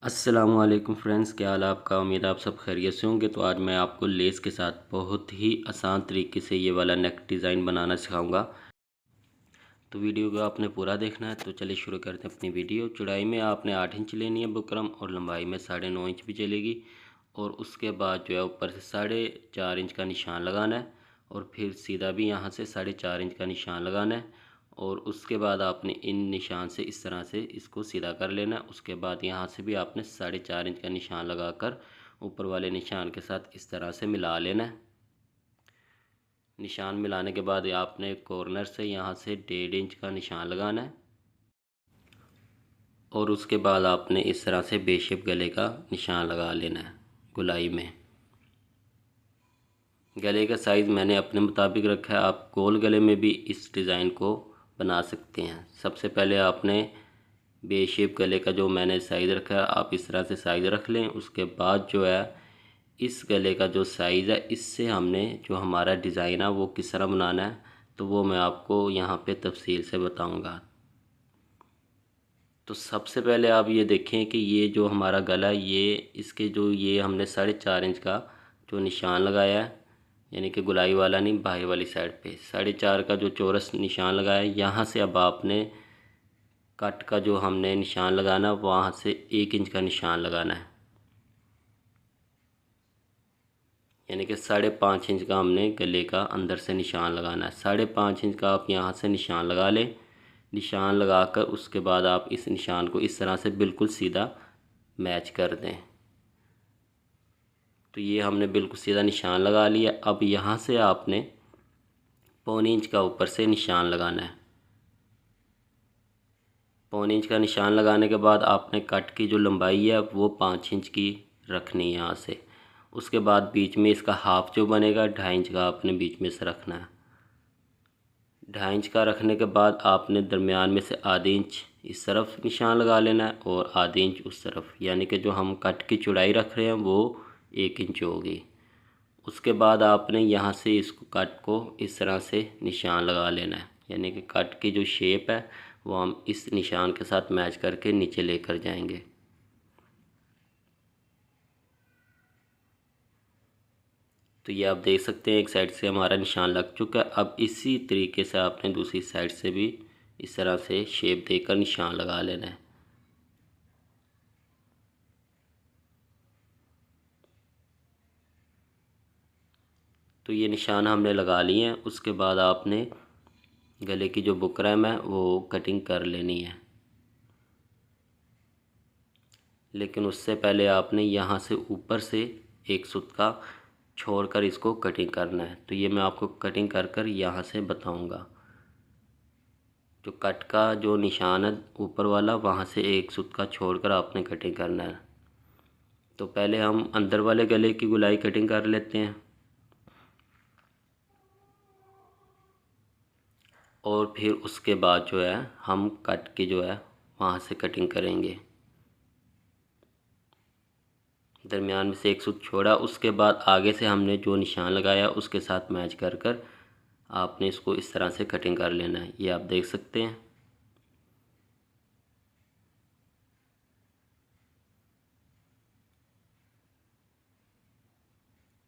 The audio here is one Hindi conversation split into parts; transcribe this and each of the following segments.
अस्सलामुअलैकुम फ्रेंड्स, क्या हाल है आपका। उम्मीद है आप सब खैरियत से होंगे। तो आज मैं आपको लेस के साथ बहुत ही आसान तरीके से ये वाला नेक डिज़ाइन बनाना सिखाऊंगा। तो वीडियो को आपने पूरा देखना है। तो चलिए शुरू करते हैं अपनी वीडियो। चौड़ाई में आपने 8 इंच लेनी है बुकरम, और लंबाई में 9.5 इंच भी चलेगी। और उसके बाद जो है ऊपर से 4.5 इंच का निशान लगाना है, और फिर सीधा भी यहाँ से 4.5 इंच का निशान लगाना है। और उसके बाद आपने इन निशान से इस तरह से इसको सीधा कर लेना है। उसके बाद यहाँ से भी आपने 4.5 इंच का निशान लगाकर ऊपर वाले निशान के साथ इस तरह से मिला लेना है। निशान मिलाने के बाद आपने कॉर्नर से यहाँ से 1.5 इंच का निशान लगाना है, और उसके बाद आपने इस तरह से बेशेप गले का निशान लगा लेना है। गोलाई में गले का साइज़ मैंने अपने मुताबिक रखा है। आप गोल गले में भी इस डिज़ाइन को बना सकते हैं। सबसे पहले आपने बेशेप गले का जो मैंने साइज़ रखा है, आप इस तरह से साइज़ रख लें। उसके बाद जो है इस गले का जो साइज़ है, इससे हमने जो हमारा डिज़ाइन है वो किस तरह बनाना है, तो वो मैं आपको यहाँ पे तफसील से बताऊँगा। तो सबसे पहले आप ये देखें कि ये जो हमारा गला है, ये इसके जो ये हमने 4.5 इंच का जो निशान लगाया है, यानी कि गुलाई वाला नहीं, बाहर वाली साइड पे 4.5 का जो चौरस निशान लगाया है, यहाँ से अब आपने कट का जो हमने निशान लगाना वहाँ से 1 इंच का निशान लगाना है। यानी कि 5.5 इंच का हमने गले का अंदर से निशान लगाना है। 5.5 इंच का आप यहाँ से निशान लगा लें। निशान लगाकर उसके बाद आप इस निशान को इस तरह से बिल्कुल सीधा मैच कर दें। तो ये हमने बिल्कुल सीधा निशान लगा लिया। अब यहाँ से आपने 1.25 इंच का ऊपर से निशान लगाना है। 1.25 इंच का निशान लगाने के बाद आपने कट की जो लंबाई है वो 5 इंच की रखनी है यहाँ से। उसके बाद बीच में इसका हाफ जो बनेगा 2.5 इंच का आपने बीच में से रखना है। 2.5 इंच का रखने के बाद आपने दरमियान में से आधे इंच इस तरफ निशान लगा लेना है, और आधे इंच उस तरफ, यानी कि जो हम कट की चौड़ाई रख रहे हैं वो 1 इंच होगी। उसके बाद आपने यहाँ से इसको कट को इस तरह से निशान लगा लेना है, यानी कि कट की जो शेप है वो हम इस निशान के साथ मैच करके नीचे लेकर जाएंगे। तो ये आप देख सकते हैं एक साइड से हमारा निशान लग चुका है। अब इसी तरीके से आपने दूसरी साइड से भी इस तरह से शेप देकर निशान लगा लेना है। तो ये निशान हमने लगा लिए हैं। उसके बाद आपने गले की जो बुकरम है वो कटिंग कर लेनी है, लेकिन उससे पहले आपने यहाँ से ऊपर से एक सूत का छोड़कर इसको कटिंग करना है। तो ये मैं आपको कटिंग कर कर यहाँ से बताऊँगा। जो कट का जो निशान है ऊपर वाला, वहाँ से एक सूत का छोड़कर आपने कटिंग करना है। तो पहले हम अंदर वाले गले की गोलाई कटिंग कर लेते हैं, और फिर उसके बाद जो है हम कट की जो है वहाँ से कटिंग करेंगे। दरमियान में से एक सूत छोड़ा, उसके बाद आगे से हमने जो निशान लगाया उसके साथ मैच कर कर आपने इसको इस तरह से कटिंग कर लेना है। ये आप देख सकते हैं।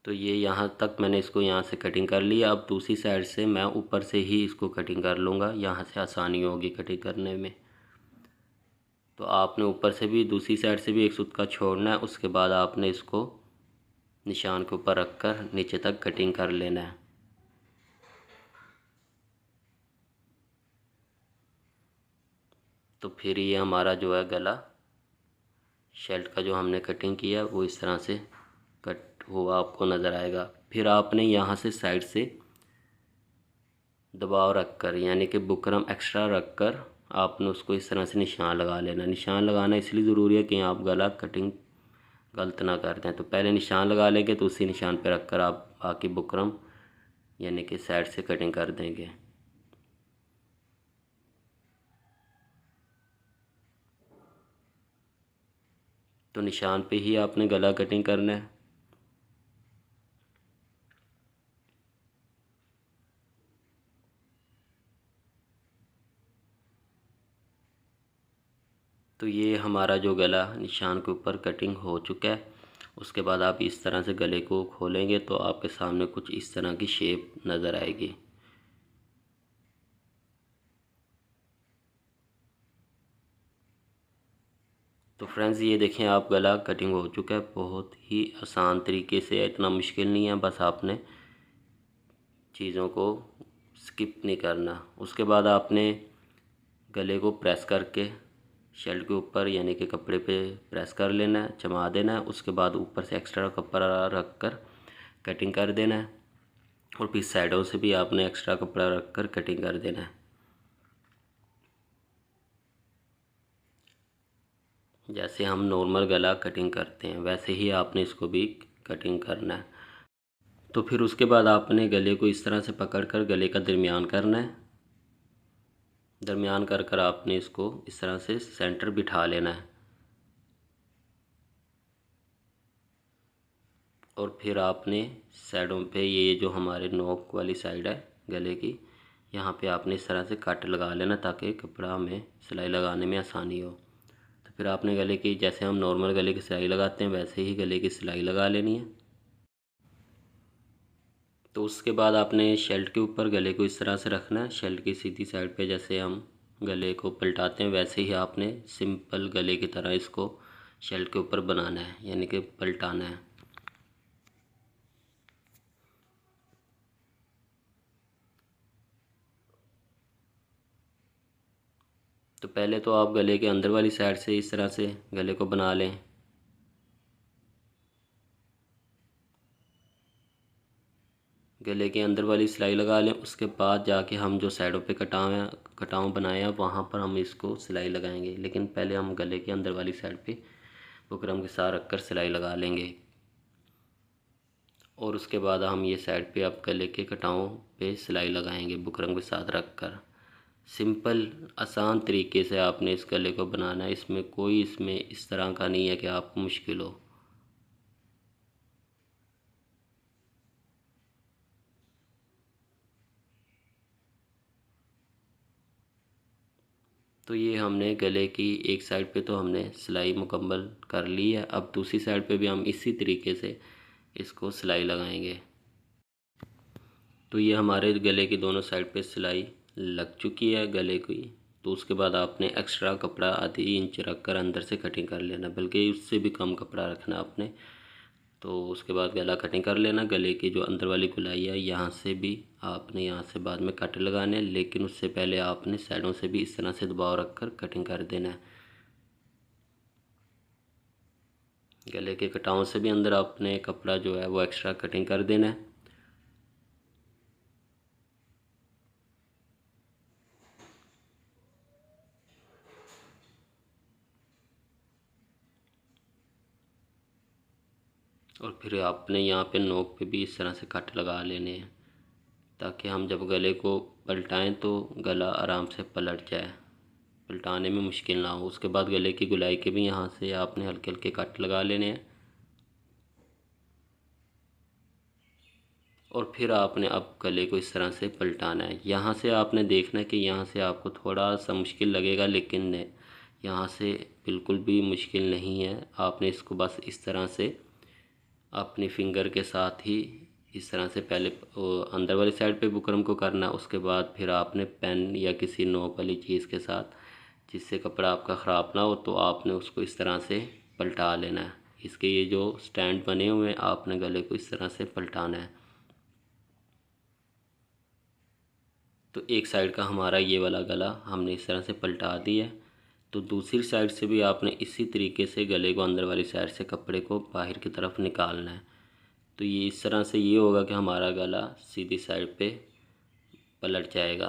तो ये यहाँ तक मैंने इसको यहाँ से कटिंग कर लिया। अब दूसरी साइड से मैं ऊपर से ही इसको कटिंग कर लूँगा, यहाँ से आसानी होगी कटिंग करने में। तो आपने ऊपर से भी दूसरी साइड से भी एक सूत का छोड़ना है। उसके बाद आपने इसको निशान के ऊपर रख कर नीचे तक कटिंग कर लेना है। तो फिर ये हमारा जो है गला शर्ट का जो हमने कटिंग किया वो इस तरह से कट हुआ आपको नज़र आएगा। फिर आपने यहाँ से साइड से दबाव रख कर, यानी कि बुकरम एक्स्ट्रा रख कर आपने उसको इस तरह से निशान लगा लेना। निशान लगाना इसलिए ज़रूरी है कि आप गला कटिंग गलत ना कर दें। तो पहले निशान लगा लेंगे तो उसी निशान पर रख कर आप बाकी बुकरम यानी कि साइड से कटिंग कर देंगे। तो निशान पे ही आपने गला कटिंग करना है। तो तो ये हमारा जो गला निशान के ऊपर कटिंग हो चुका है। उसके बाद आप इस तरह से गले को खोलेंगे तो आपके सामने कुछ इस तरह की शेप नज़र आएगी। तो फ्रेंड्स ये देखें, आप गला कटिंग हो चुका है। बहुत ही आसान तरीके से, इतना मुश्किल नहीं है, बस आपने चीज़ों को स्किप नहीं करना। उसके बाद आपने गले को प्रेस करके शर्ट के ऊपर यानी कि कपड़े पे प्रेस कर लेना है, जमा देना है। उसके बाद ऊपर से एक्स्ट्रा कपड़ा रख कर कटिंग कर देना है और फिर साइडों से भी आपने एक्स्ट्रा कपड़ा रख कर कटिंग कर देना है। जैसे हम नॉर्मल गला कटिंग करते हैं वैसे ही आपने इसको भी कटिंग करना है। तो फिर उसके बाद आपने गले को इस तरह से पकड़ कर गले का दरमियान करना है। दरमियान कर कर आपने इसको इस तरह से सेंटर बिठा लेना है और फिर आपने साइडों पे ये जो हमारे नोक वाली साइड है गले की, यहाँ पे आपने इस तरह से कट लगा लेना ताकि कपड़ा में सिलाई लगाने में आसानी हो। तो फिर आपने गले की, जैसे हम नॉर्मल गले की सिलाई लगाते हैं वैसे ही गले की सिलाई लगा लेनी है। तो उसके बाद आपने शेल्ट के ऊपर गले को इस तरह से रखना है, शेल्ट की सीधी साइड पे। जैसे हम गले को पलटाते हैं वैसे ही आपने सिंपल गले की तरह इसको शेल्ट के ऊपर बनाना है यानी कि पलटाना है। तो पहले तो आप गले के अंदर वाली साइड से इस तरह से गले को बना लें। गले के अंदर वाली सिलाई लगा लें। उसके बाद जाके हम जो साइडों पे कटाव बनाए हैं वहाँ पर हम इसको सिलाई लगाएंगे, लेकिन पहले हम गले के अंदर वाली साइड पे बुकरम के साथ रखकर सिलाई लगा लेंगे। और उसके बाद हम ये साइड पे अब गले के कटावों पे सिलाई लगाएंगे बुकरम के साथ रखकर। सिंपल आसान तरीके से आपने इस गले को बनाना है, इसमें कोई इसमें इस तरह का नहीं है कि आपको मुश्किल हो। तो ये हमने गले की एक साइड पे तो हमने सिलाई मुकम्मल कर ली है। अब दूसरी साइड पे भी हम इसी तरीके से इसको सिलाई लगाएंगे। तो ये हमारे गले की दोनों साइड पे सिलाई लग चुकी है गले की। तो उसके बाद आपने एक्स्ट्रा कपड़ा आधी इंच रख कर अंदर से कटिंग कर लेना, बल्कि उससे भी कम कपड़ा रखना आपने। तो उसके बाद गला कटिंग कर लेना। गले की जो अंदर वाली गोलाई है यहाँ से भी आपने यहाँ से बाद में कट लगाने हैं, लेकिन उससे पहले आपने साइडों से भी इस तरह से दबाव रखकर कटिंग कर देना है। गले के कटावों से भी अंदर आपने कपड़ा जो है वो एक्स्ट्रा कटिंग कर देना है। और फिर आपने यहाँ पे नोक पे भी इस तरह से कट लगा लेने हैं ताकि हम जब गले को पलटाएं तो गला आराम से पलट जाए, पलटाने में मुश्किल ना हो। उसके बाद गले की गोलाई के भी यहाँ से आपने हल्के हल्के कट लगा लेने हैं और फिर आपने अब गले को इस तरह से पलटाना है। यहाँ से आपने देखना है कि यहाँ से आपको थोड़ा सा मुश्किल लगेगा, लेकिन यहाँ से बिल्कुल भी मुश्किल नहीं है। आपने इसको बस इस तरह से अपनी फिंगर के साथ ही इस तरह से पहले अंदर वाली साइड पे बुकरम को करना, उसके बाद फिर आपने पेन या किसी नोक वाली चीज़ के साथ, जिससे कपड़ा आपका ख़राब ना हो, तो आपने उसको इस तरह से पलटा लेना है। इसके ये जो स्टैंड बने हुए हैं आपने गले को इस तरह से पलटाना है। तो एक साइड का हमारा ये वाला गला हमने इस तरह से पलटा दिया है। तो दूसरी साइड से भी आपने इसी तरीके से गले को अंदर वाली साइड से कपड़े को बाहर की तरफ निकालना है। तो ये इस तरह से ये होगा कि हमारा गला सीधी साइड पे पलट जाएगा।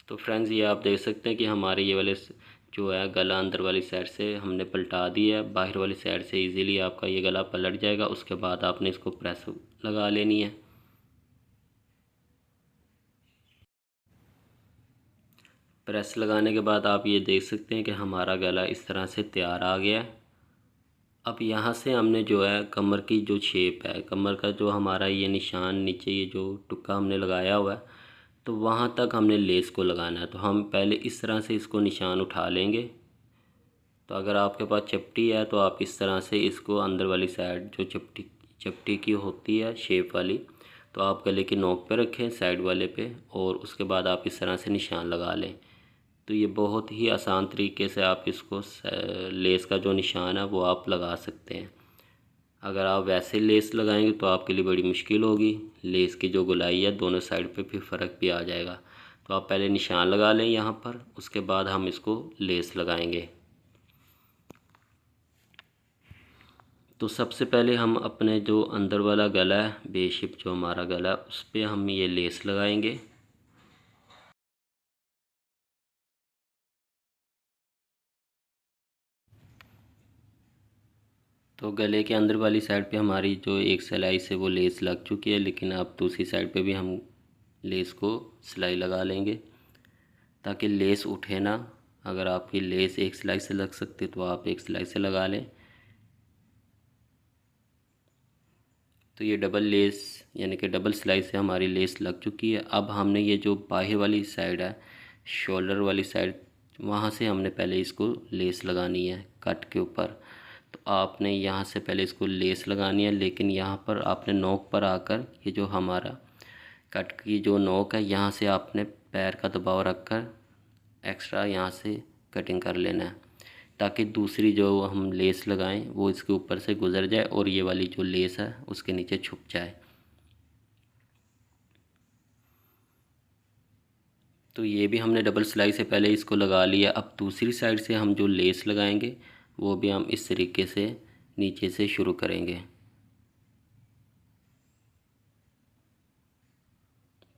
तो फ्रेंड्स ये आप देख सकते हैं कि हमारे ये वाले जो है गला अंदर वाली साइड से हमने पलटा दिया है, बाहर वाली साइड से इजीली आपका ये गला पलट जाएगा। उसके बाद आपने इसको प्रेस लगा लेनी है। प्रेस लगाने के बाद आप ये देख सकते हैं कि हमारा गला इस तरह से तैयार आ गया है। अब यहाँ से हमने जो है कमर की जो शेप है, कमर का जो हमारा ये निशान नीचे ये जो टुक्का हमने लगाया हुआ है, तो वहाँ तक हमने लेस को लगाना है। तो हम पहले इस तरह से इसको निशान उठा लेंगे। तो अगर आपके पास चपटी है तो आप इस तरह से इसको अंदर वाली साइड जो चपटी की होती है शेप वाली, तो आप गले की नोक पे रखें साइड वाले पे, और उसके बाद आप इस तरह से निशान लगा लें। तो ये बहुत ही आसान तरीके से आप इसको लेस का जो निशान है वो आप लगा सकते हैं। अगर आप वैसे लेस लगाएंगे तो आपके लिए बड़ी मुश्किल होगी, लेस की जो गोलाई है दोनों साइड पे फिर फ़र्क भी आ जाएगा। तो आप पहले निशान लगा लें यहाँ पर, उसके बाद हम इसको लेस लगाएंगे। तो सबसे पहले हम अपने जो अंदर वाला गला है, बेशिप जो हमारा गला है, उस पर हम ये लेस लगाएंगे। तो गले के अंदर वाली साइड पे हमारी जो एक सिलाई से वो लेस लग चुकी है, लेकिन अब दूसरी साइड पे भी हम लेस को सिलाई लगा लेंगे ताकि लेस उठे ना। अगर आपकी लेस एक सिलाई से लग सकती तो आप एक सिलाई से लगा लें। तो ये डबल लेस यानी कि डबल सिलाई से हमारी लेस लग चुकी है। अब हमने ये जो बाहर वाली साइड है, शोल्डर वाली साइड, वहाँ से हमने पहले इसको लेस लगानी है कट के ऊपर। तो आपने यहाँ से पहले इसको लेस लगानी है, लेकिन यहाँ पर आपने नोक पर आकर ये जो हमारा कट की जो नोक है, यहाँ से आपने पैर का दबाव रखकर एक्स्ट्रा यहाँ से कटिंग कर लेना है, ताकि दूसरी जो हम लेस लगाएं वो इसके ऊपर से गुज़र जाए और ये वाली जो लेस है उसके नीचे छुप जाए। तो ये भी हमने डबल सिलाई से पहले इसको लगा लिया। अब दूसरी साइड से हम जो लेस लगाएंगे वो भी हम इस तरीके से नीचे से शुरू करेंगे।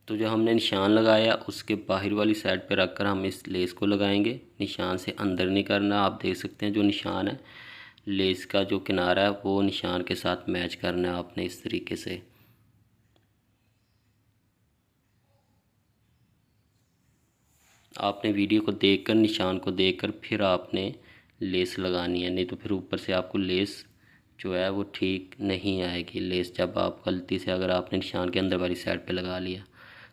तो जो हमने निशान लगाया उसके बाहर वाली साइड पे रखकर हम इस लेस को लगाएंगे। निशान से अंदर नहीं करना। आप देख सकते हैं जो निशान है, लेस का जो किनारा है वो निशान के साथ मैच करना है आपने इस तरीके से। आपने वीडियो को देखकर, निशान को देखकर फिर आपने लेस लगानी है, नहीं तो फिर ऊपर से आपको लेस जो है वो ठीक नहीं आएगी। लेस जब आप गलती से अगर आपने निशान के अंदर वाली साइड पे लगा लिया।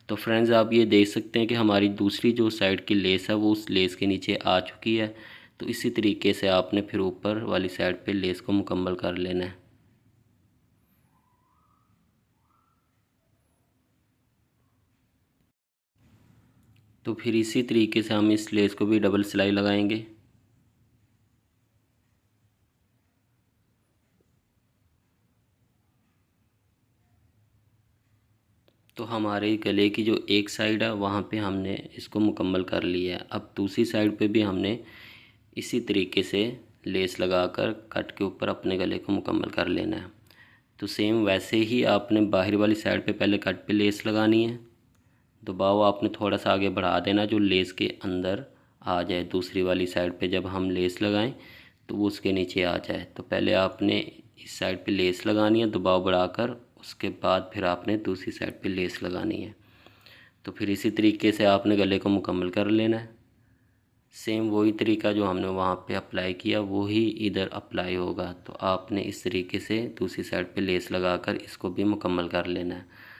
तो फ्रेंड्स आप ये देख सकते हैं कि हमारी दूसरी जो साइड की लेस है वो उस लेस के नीचे आ चुकी है। तो इसी तरीके से आपने फिर ऊपर वाली साइड पे लेस को मुकम्मल कर लेना है। तो फिर इसी तरीके से हम इस लेस को भी डबल सिलाई लगाएंगे। तो हमारे गले की जो एक साइड है वहाँ पे हमने इसको मुकम्मल कर लिया है। अब दूसरी साइड पे भी हमने इसी तरीके से लेस लगाकर कट के ऊपर अपने गले को मुकम्मल कर लेना है। तो सेम वैसे ही आपने बाहर वाली साइड पे पहले कट पे लेस लगानी है। दबाव आपने थोड़ा सा आगे बढ़ा देना जो लेस के अंदर आ जाए। दूसरी वाली साइड पे जब हम लेस लगाएं तो वो उसके नीचे आ जाए। तो पहले आपने इस साइड पे लेस लगानी है दबाव बढ़ाकर, उसके बाद फिर आपने दूसरी साइड पे लेस लगानी है। तो फिर इसी तरीके से आपने गले को मुकम्मल कर लेना है। सेम वही तरीका जो हमने वहाँ पे अप्लाई किया वही इधर अप्लाई होगा। तो आपने इस तरीके से दूसरी साइड पे लेस लगाकर इसको भी मुकम्मल कर लेना है।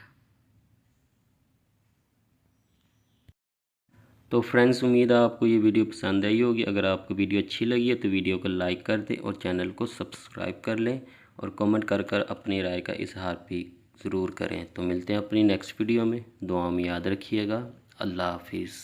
तो फ्रेंड्स उम्मीद है आपको ये वीडियो पसंद आई होगी। अगर आपको वीडियो अच्छी लगी है तो वीडियो को लाइक कर दें और चैनल को सब्सक्राइब कर लें, और कमेंट कर कर अपनी राय का इजहार भी ज़रूर करें। तो मिलते हैं अपनी नेक्स्ट वीडियो में। दुआ में याद रखिएगा। अल्लाह हाफिज़।